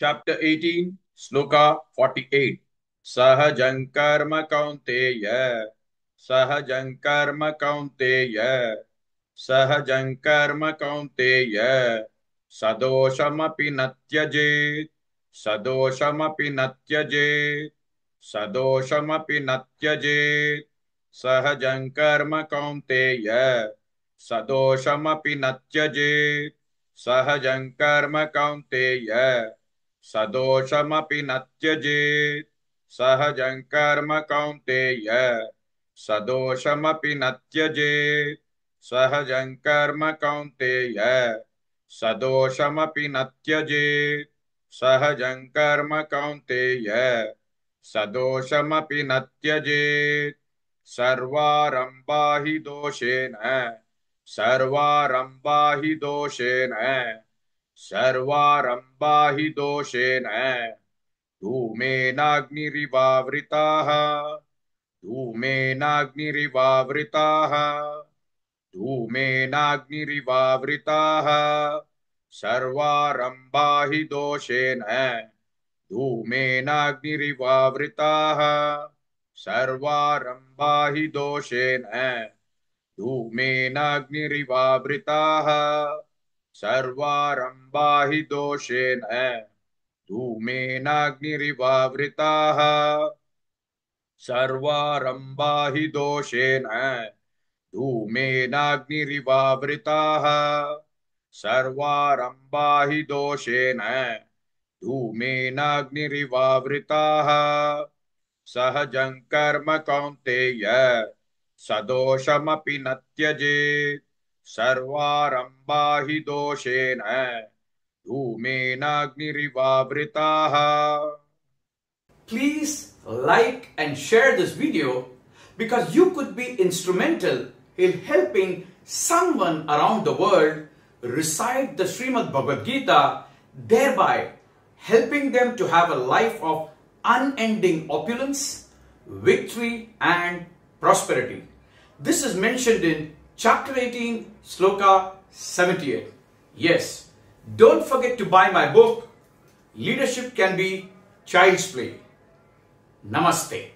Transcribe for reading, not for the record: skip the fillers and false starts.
Chapter 18, Sloka 48. Sahajang karma kaunteya. Sahajang karma kaunteya. Sahajang karma kaunteya. Sadoshamapi natyajet. Sadoshamapi natyajet. Sadoshamapi natyajet. Sahajang karma kaunteya. Sadoshamapi natyajet. Sahajang karma kaunteya. सदोषमपि न त्यजेत् सहजं कर्म कौन्तेय सदोषमपि न त्यजेत् सहजं कर्म कौन्तेय सदोषमपि न त्यजेत् सहजं कर्म कौन्तेय सदोषमपि न त्यजेत् सर्वारम्भा हि दोषेण सर्वारम्भा हि दोषेण सर्वारम्भा हि दोषेण धूमेनाग्निरिवावृताः धूमेनाग्निरिवावृताः धूमेनाग्निरिवावृताः सर्वारम्भा हि दोषेण धूमेनाग्निरिवावृताः सर्वारम्भा हि दोषेण धूमेनाग्निरिवावृताः सर्वारम्भा हि दोषेण धूमेनाग्निरिवावृताः सर्वारम्भा हि दोषेण धूमेनाग्निरिवावृताः सर्वारम्भा हि दोषेण धूमेनाग्निरिवावृताः सहजं कर्म कौन्तेय सदोषमपि न त्यजेत् सर्वारम्भा हि दोषेण धूमेनाग्निरिवावृताः. Please like and share this video because you could be instrumental in helping someone around the world recite the Srimad Bhagavad Gita, thereby helping them to have a life of unending opulence, victory and prosperity. This is mentioned in chapter 18, Sloka 78. Yes, don't forget to buy my book, Leadership Can Be Child's Play. Namaste.